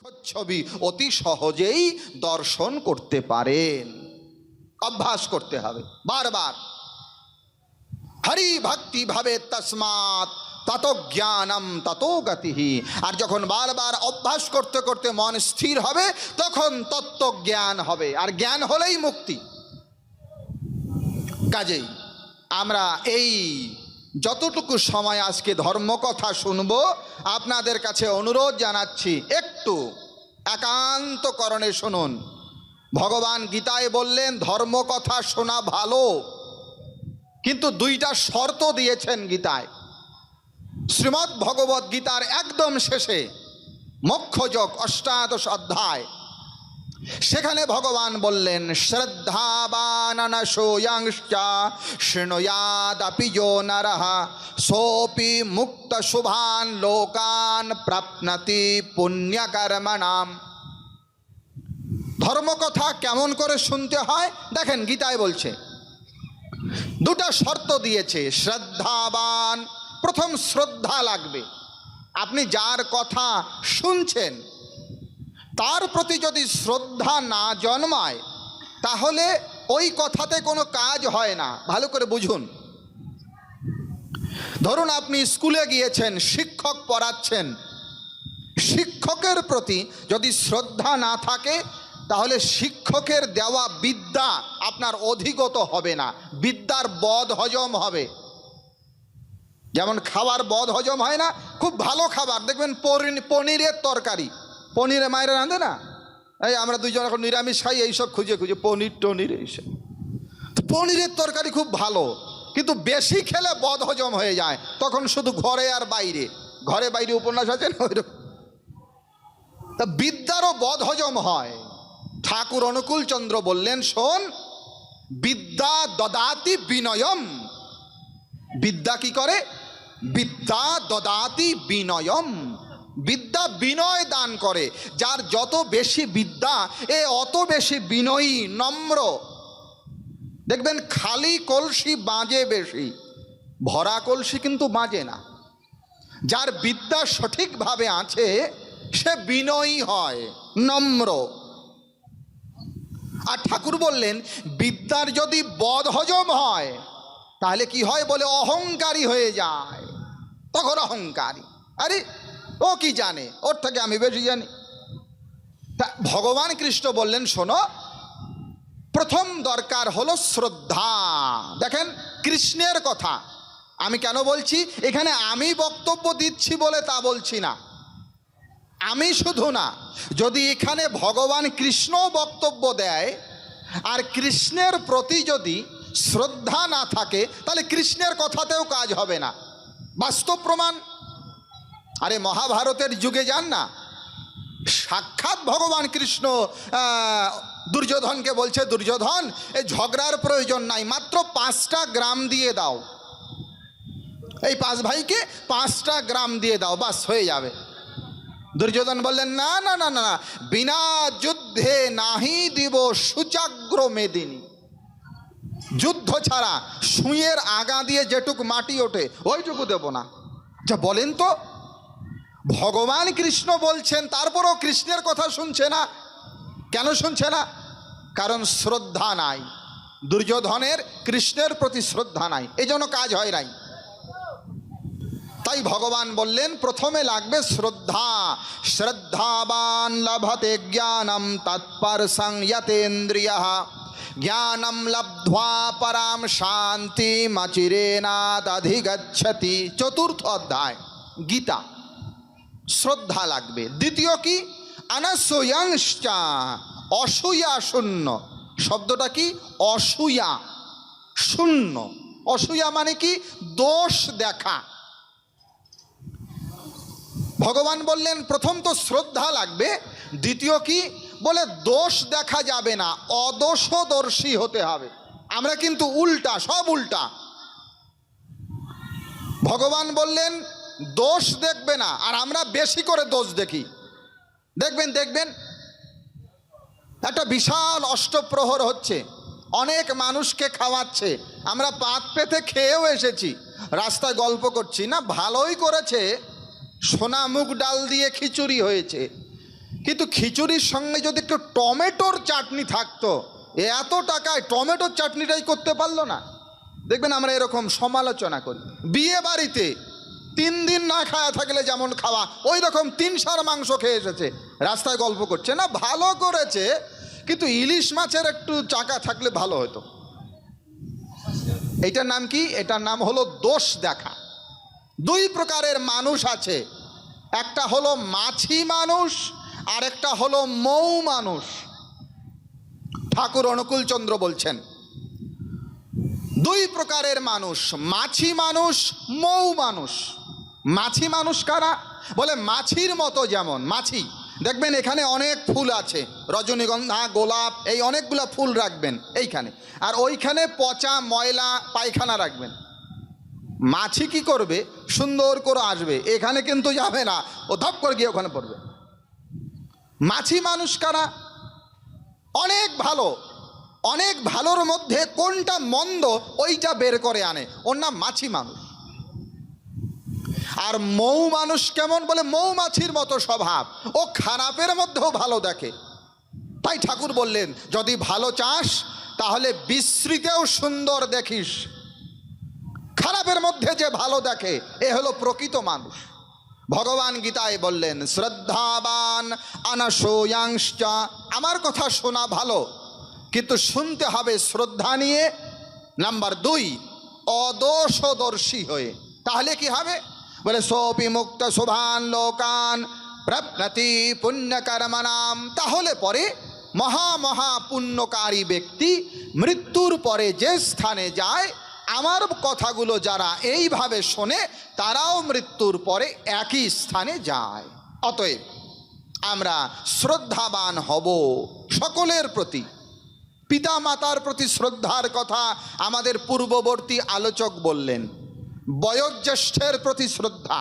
ছবি অতি সহজেই দর্শন করতে পারেন। অভ্যাস করতে হবে বারবার। হরি ভক্তি ভাবে তস্মাৎ ততো জ্ঞানম ততো গতিহি। আর যখন বারবার অভ্যাস করতে করতে মন স্থির হবে তখন তত্ত্ব জ্ঞান হবে, আর জ্ঞান হলেই মুক্তি। কাজেই আমরা এই যতটুকু সময় আজকে ধর্মকথা শুনব, আপনাদের কাছে অনুরোধ জানাচ্ছি একটু একান্তকরণে শুনুন। ভগবান গীতায় বললেন ধর্মকথা শোনা ভালো, কিন্তু দুইটা শর্ত দিয়েছেন গীতায়। শ্রীমদ্ ভগবদ্ গীতার একদম শেষে মোক্ষযোগ ৮ অধ্যায়, সেখানে ভগবান বললেন শ্রদ্ধাবাননশোয়াংশ্চ শৃণুয়াদপি যো নরঃ সোপি মুক্ত শুভান লোকান প্রাপ্নতি পুণ্যকর্মণাম। ধর্মকথা কেমন করে শুনতে হয় দেখেন, গীতায় বলছে দুটা শর্ত দিয়েছে। শ্রদ্ধাবান, প্রথম শ্রদ্ধা লাগবে। আপনি যার কথা শুনছেন তার প্রতি যদি শ্রদ্ধা না জন্মায় তাহলে ওই কথাতে কোনো কাজ হয় না। ভালো করে বুঝুন। ধরুন আপনি স্কুলে গিয়েছেন, শিক্ষক পড়াচ্ছেন, শিক্ষকের প্রতি যদি শ্রদ্ধা না থাকে তাহলে শিক্ষকের দেওয়া বিদ্যা আপনার অধিগত হবে না, বিদ্যার বদ হজম হবে। যেমন খাবার বদ হজম হয় না, খুব ভালো খাবার দেখবেন পনিরের তরকারি, পনিরে মায়েরা রাঁধে না, এই আমরা দুইজন এখন নিরামিষ খাই, এইসব খুঁজে খুঁজে পনির টনির এইসব। তো পনিরের তরকারি খুব ভালো, কিন্তু বেশি খেলে বদ হজম হয়ে যায়, তখন শুধু ঘরে আর বাইরে, ঘরে বাইরে উপন্যাস আছে না ওইরকম। তা বিদ্যারও বদ হজম হয়। ঠাকুর অনুকূল চন্দ্র বললেন শোন, বিদ্যা দদাতি বিনয়ম। বিদ্যা কি করে? বিদ্যা দদাতি বিনয়ম। বিদ্যা বিনয় দান করে। যার যত বেশি বিদ্যা এ অত বেশি বিনয়ী, নম্র। দেখবেন খালি কলসি বাজে বেশি, ভরা কলসি কিন্তু বাজে না। যার বিদ্যা সঠিকভাবে আছে সে বিনয়ী হয়, নম্র। আর ঠাকুর বললেন বিদ্যার যদি বদ হজম হয় তাহলে কি হয় বলে অহংকারী হয়ে যায়। তখন অহংকারী, আরে ও কি জানে, ওর থেকে আমি বেশি জানি। তা ভগবান কৃষ্ণ বললেন শোনো, প্রথম দরকার হলো শ্রদ্ধা। দেখেন কৃষ্ণের কথা আমি কেন বলছি, এখানে আমি বক্তব্য দিচ্ছি বলে তা বলছি না। আমি শুধু না, যদি এখানে ভগবান কৃষ্ণ বক্তব্য দেয় আর কৃষ্ণের প্রতি যদি শ্রদ্ধা না থাকে তাহলে কৃষ্ণের কথাতেও কাজ হবে না। বাস্তব প্রমাণ। আরে মহাভারতের যুগে যান না, সাক্ষাৎ ভগবান কৃষ্ণ দুর্যোধনকে বলছে দুর্যোধন এই ঝগড়ার প্রয়োজন নাই, মাত্র 5টা গ্রাম দিয়ে দাও, এই 5 ভাইকে 5টা গ্রাম দিয়ে দাও, বাস হয়ে যাবে। দুর্যোধন বললেন না না না না, বিনা যুদ্ধে নাহি দিব সুচাগ্র মেদিনী। যুদ্ধ ছাড়া সুঁয়ের আগা দিয়ে যেটুক মাটি ওঠে ওইটুকু দেব না। যা বলেন তো, ভগবান কৃষ্ণ বলছেন তারপরও কৃষ্ণের কথা শুনছে না। কেন শুনছে না? কারণ শ্রদ্ধা নাই। দুর্যোধনের কৃষ্ণের প্রতি শ্রদ্ধা নাই, এই জন্য কাজ হয় নাই। তাই ভগবান বললেন প্রথমে লাগবে শ্রদ্ধা। শ্রদ্ধাবান লভতে জ্ঞানম তৎপর সংযতেন্দ্রিয়ঃ জ্ঞানম লব্ধ্বা পরাম শান্তিমচিরেনাদধিগচ্ছতি। 4র্থ অধ্যায় গীতা। শ্রদ্ধা লাগবে। দ্বিতীয় কি? অনসূয়াংশ্চ, অসূয়া শূন্য। শব্দটা কি? অসূয়া, শূন্য। অসূয়া মানে কি? দোষ দেখা। ভগবান বললেন প্রথম তো শ্রদ্ধা লাগবে, দ্বিতীয় কি বলে দোষ দেখা যাবে না, অদোষদর্শী হতে হবে। আমরা কিন্তু উল্টা, সব উল্টা। ভগবান বললেন দোষ দেখবে না, আর আমরা বেশি করে দোষ দেখি। দেখবেন দেখবেন একটা বিশাল অষ্টপ্রহর হচ্ছে, অনেক মানুষকে খাওয়াচ্ছে, আমরা পাত পেতে খেয়েও এসেছি, রাস্তায় গল্প করছি না ভালোই করেছে, সোনা মুগ ডাল দিয়ে খিচুড়ি হয়েছে, কিন্তু খিচুড়ির সঙ্গে যদি একটু টমেটোর চাটনি থাকতো, এত টাকায় টমেটোর চাটনিটাই করতে পারলো না। দেখবেন আমরা এরকম সমালোচনা করি। বিয়ে বাড়িতে 3 দিন না খাওয়া থাকলে যেমন খাওয়া, ওই রকম 3 সার মাংস খেয়ে এসেছে, রাস্তায় গল্প করছে, না ভালো করেছে কিন্তু ইলিশ মাছের একটু চাকা থাকলে ভালো হতো। এইটার নাম কি? এটার নাম হলো দোষ দেখা। 2 প্রকারের মানুষ আছে, একটা হলো মাছি মানুষ আর একটা হলো মৌ মানুষ। ঠাকুর অনুকূলচন্দ্র বলছেন 2 প্রকারের মানুষ, মাছি মানুষ, মৌ মানুষ। মাছি মানুষ কারা? বলে মাছির মতো, যেমন মাছি দেখবেন এখানে অনেক ফুল আছে, রজনীগন্ধা, গোলাপ, এই অনেকগুলা ফুল রাখবেন এইখানে, আর ওইখানে পচা ময়লা পায়খানা রাখবেন। মাছি কি করবে? সুন্দর করে আসবে, এখানে কিন্তু যাবে না, ও ধপ করে গিয়ে ওখানে পড়বে। মাছি মানুষ কারা? অনেক ভালো, অনেক ভালোর মধ্যে কোনটা মন্দ ওইটা বের করে আনে, ওর নাম মাছি মানুষ। আর মৌ মানুষ কেমন? বলে মৌমাছির মতো স্বভাব, ও খারাপের মধ্যেও ভালো দেখে। তাই ঠাকুর বললেন যদি ভালো চাস তাহলে বিশ্রীতেও সুন্দর দেখিস। খারাপের মধ্যে যে ভালো দেখে এ হলো প্রকৃত মানুষ। ভগবান গীতায় বললেন শ্রদ্ধাবান অনশোয়াংশ্চ, আমার কথা শোনা ভালো কিন্তু শুনতে হবে শ্রদ্ধা নিয়ে। নাম্বার 2, অদোষদর্শী হয়ে, তাহলে কি হবে? বলে সোপি মুক্ত শুভান লোকান প্রাপ্নতি পুণ্যকর্মণাম, তাহলে পরে মহা মহা পুণ্যকারী ব্যক্তি মৃত্যুর পরে যে স্থানে যায়, আমার কথাগুলো যারা এইভাবে শোনে তারাও মৃত্যুর পরে একই স্থানে যায়। অতএব আমরা শ্রদ্ধাবান হব সকলের প্রতি। পিতা মাতার প্রতি শ্রদ্ধার কথা আমাদের পূর্ববর্তী আলোচক বললেন। বয়োজ্যেষ্ঠের প্রতি শ্রদ্ধা,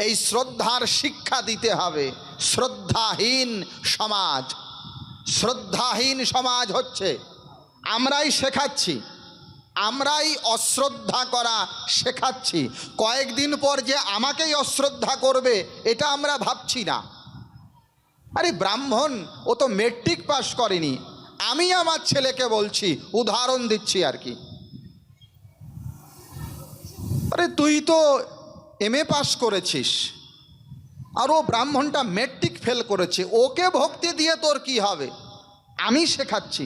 এই শ্রদ্ধার শিক্ষা দিতে হবে। শ্রদ্ধাহীন সমাজ, শ্রদ্ধাহীন সমাজ হচ্ছে আমরাই শেখাচ্ছি, আমরাই অশ্রদ্ধা করা শেখাচ্ছি। কয়েকদিন পর যে আমাকেই অশ্রদ্ধা করবে এটা আমরা ভাবছি না। আরে ব্রাহ্মণ, ও তো মেট্রিক পাস করেনি, আমি আমার ছেলেকে বলছি, উদাহরণ দিচ্ছি আর কি, আরে তুই তো MA পাস করেছিস আর ও ব্রাহ্মণটা মেট্রিক ফেল করেছে, ওকে ভক্তি দিয়ে তোর কি হবে? আমি শেখাচ্ছি,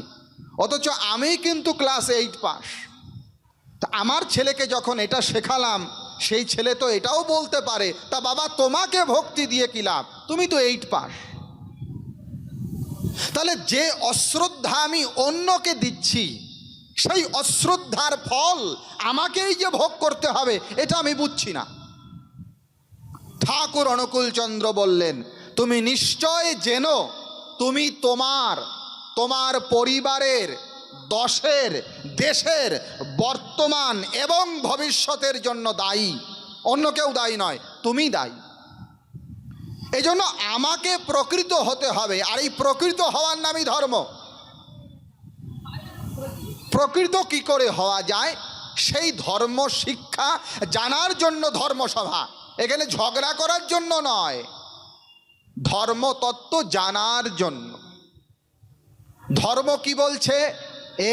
অথচ আমি কিন্তু ক্লাস 8 পাস। তা আমার ছেলেকে যখন এটা শেখালাম, সেই ছেলে তো এটাও বলতে পারে, তা বাবা তোমাকে ভক্তি দিয়ে কি লাভ, তুমি তো 8 পাস। তাহলে যে অশ্রদ্ধা আমি অন্যকে দিচ্ছি, সেই অশ্রদ্ধার ফল আমাকেই যে ভোগ করতে হবে এটা আমি বুঝছি না। ঠাকুর অনুকূলচন্দ্র বললেন তুমি নিশ্চয় জেনো তুমি তোমার পরিবারের, দশের, দেশের বর্তমান এবং ভবিষ্যতের জন্য দায়ী, অন্য কেউ দায়ী নয়, তুমি দায়ী। এই জন্য আমাকে প্রকৃত হতে হবে, আর এই প্রকৃত হওয়ার নামই ধর্ম। প্রকৃত কি করে হওয়া যায় সেই ধর্ম শিক্ষা জানার জন্য ধর্মসভা, এখানে ঝগড়া করার জন্য নয়, ধর্মতত্ত্ব জানার জন্য। ধর্ম কি বলছে?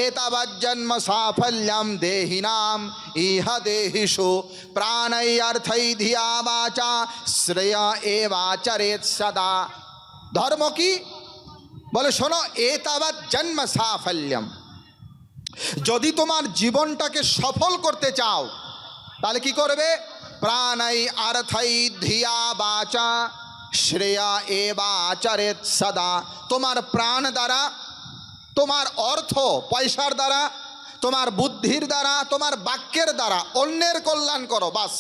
এতাবজ্জন্ম সাফল্যম দেহিনাম ইহ দেহিষু প্রাণৈ অর্থৈ ধিয়া বাচা শ্রেয় এবাচরেৎ সদা। ধর্ম কি? বলে শোনো, এতাবজ্জন্ম সাফল্যম, যদি তোমার জীবনটাকে সফল করতে চাও তাহলে কি করবে? প্রাণৈ অর্থৈ ধিয়া বাচা শ্রেয়া এবাচরেৎ সদা, তোমার প্রাণ দ্বারা, তোমার অর্থ পয়সার দ্বারা, তোমার বুদ্ধির দ্বারা, তোমার বাক্যের দ্বারা অন্যের কল্যাণ করো, বাস।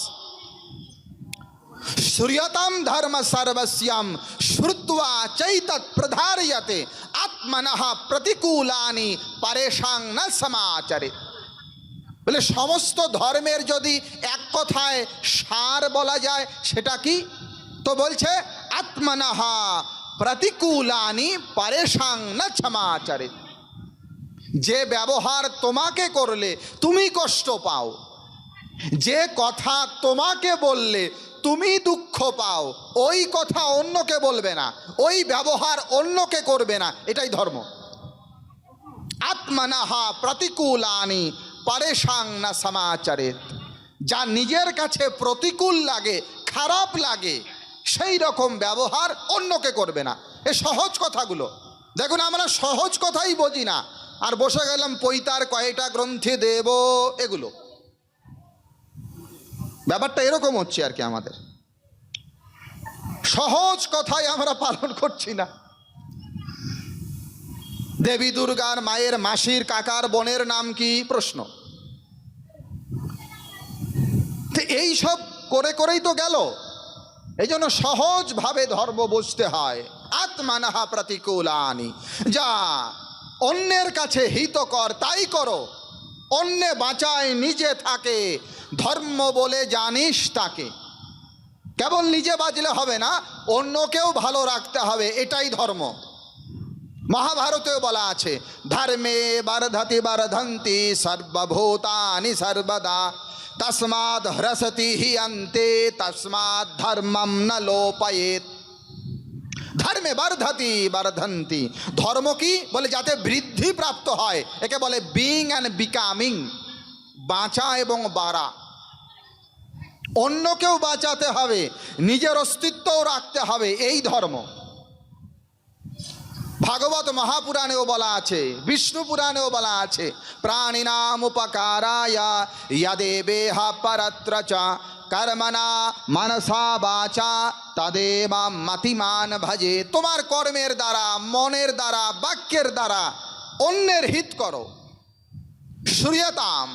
শ্রুয়তাম ধর্ম সর্বস্যম শ্রুত্বা চৈতৎ প্রধারয়তে আত্মনঃ প্রতিকূলানি পরেশাং ন সমাচরেৎ। বলে সমস্ত ধর্মের যদি এক কথায় সার বলা যায় সেটা কি? তো বলছে আত্মনঃ প্রতিকূলানি পরেশাং ন সমাচরেৎ। যে ব্যবহার তোমাকে করলে তুমি কষ্ট পাও, যে কথা তোমাকে বললে তুমি দুঃখ পাও ওই কথা অন্যকে বলবে না, ওই ব্যবহার অন্যকে করবে না, এটাই ধর্ম। আত্মনাহা প্রতিকূলানি পরেশাং না সমাচরেত। যা নিজের কাছে প্রতিকূল লাগে, খারাপ লাগে, সেই রকম ব্যবহার অন্যকে করবে না। এ সহজ কথাগুলো দেখুন, আমরা সহজ কথাই বুঝি না, আর বসে গেলাম পৈতার কয়টা গ্রন্থি দেব, এগুলো ব্যাপারটা এরকম হচ্ছে আর কি। আমাদের সহজ কথাই আমরা পালন করছি না। দেবী দুর্গার মায়ের মাসির কাকার বোনের নাম কি? প্রশ্ন। এই সব করে করেই তো গেল। এই জন্য সহজভাবে ধর্ম বুঝতে হয়। আত্মানাহা প্রতিকূলানি, যা অন্যের কাছে হিতকর তাই করো, অন্যে বাঁচায় নিজে থাকে, ধর্ম বলে জানিস তাকে। কেবল নিজে বাঁচলে হবে না, অন্যকেও ভালো রাখতে হবে, এটাই ধর্ম। মহাভারতেও বলা আছে, ধর্মে বর্ধতি বর্ধন্তি সর্বভূতানি সর্বদা, তস্মাদ হ্রসতি হি অন্তে তস্মাদ ধর্মম ন লোপয়েত। ধর্মে বর্ধতি বর্ধন্তি, ধর্ম কি বলে? যাতে বৃদ্ধি প্রাপ্ত হয়, একে বলে বিং অ্যান্ড বিকামিং, বাঁচা এবং বাড়া। অন্যকেও বাঁচাতে হবে, নিজের অস্তিত্বও রাখতে হবে, এই ধর্ম। ভাগবত মহাপুরাণেও বলা আছে, বিষ্ণু পুরাণেও বলা আছে, প্রাণিনাম উপকারায় যদেবেহ পরত্র চ কর্মণা মনসা বাচা তদেবাম মতিমান ভজে। তোমার কর্মের দ্বারা, মনের দ্বারা, বাক্যের দ্বারা অন্যের হিত করো। শ্রূয়তাম,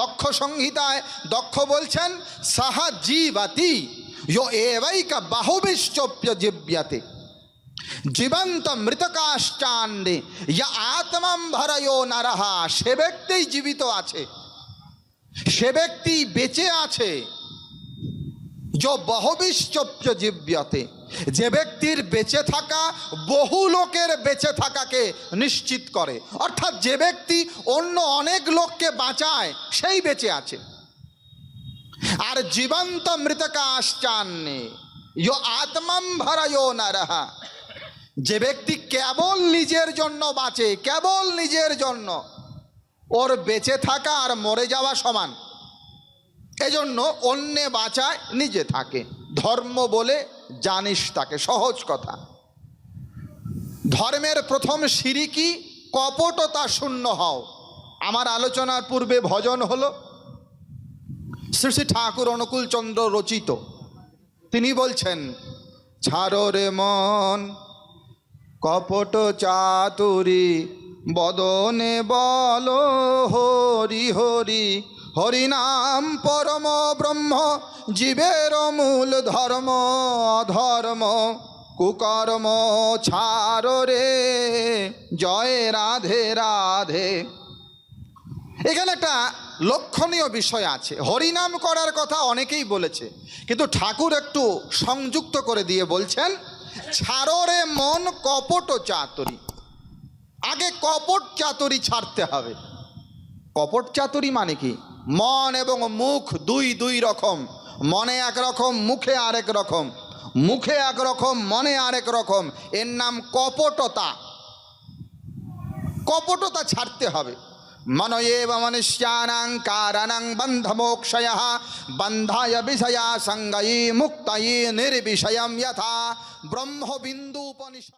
দক্ষ সংহিতায় দক্ষ বলছেন, সহ জীবতি यो एवैक बहुविश्चोप्य जीव्यते জীবন্ত মৃতকাশ্চান্ডে ইয়া আত্মাম ভরয়ো নরহা। সে ব্যক্তি জীবিত আছে, সে ব্যক্তি বেঁচে আছে, যো বহুবিশ্চোপ্য জীব্যতে, যে ব্যক্তির বেঁচে থাকা বহু লোকের বেঁচে থাকাকে নিশ্চিত করে। অর্থাৎ যে ব্যক্তি অন্য অনেক লোককে বাঁচায়, সেই বেঁচে আছে। আর জীবন্ত মৃতকাশ্চান্নে ইয়ো আত্মাম ভরয়ো নরহা, যে ব্যক্তি কেবল নিজের জন্য বাঁচে, কেবল নিজের জন্য, ওর বেঁচে থাকা আর মরে যাওয়া সমান। এজন্য অন্যে বাঁচায়, নিজে থাকে, ধর্ম বলে জানিস তাকে। সহজ কথা। ধর্মের প্রথম সিঁড়ি কি? কপটতা শূন্য হও। আমার আলোচনার পূর্বে ভজন হলো, শ্রী শ্রী ঠাকুর অনুকূল চন্দ্র রচিত। তিনি বলছেন, ছাড়ো রে মন কপট চাতুরি, বদনে বল হরি হরি, হরিনাম পরম ব্রহ্ম, জীবের মূল ধর্ম, অধর্ম কুকর্ম ছাড়ো রে, জয় রাধে রাধে। এখানে একটা লক্ষণীয় বিষয় আছে। হরিনাম করার কথা অনেকেই বলেছে, কিন্তু ঠাকুর একটু সংযুক্ত করে দিয়ে বলছেন, ছাড়ো রে মন কপট চাতুরি। আগে কপট চাতুরি ছাড়তে হবে। কপট চাতুরি মানে কি? মন এবং মুখ দুই দুই রকম। মনে একরকম, মুখে আরেক রকম, মুখে একরকম, মনে আরেক রকম। এর নাম কপটতা। কপটতা ছাড়তে হবে। মনয়েব মনুষ্যানাং কারণং বন্ধমোক্ষয়ঃ, বন্ধায় বিষয়া সঙ্গয়ী মুক্তয়ী নির্বিষয়ম যথা ব্রহ্মবিন্দু উপনিষদ।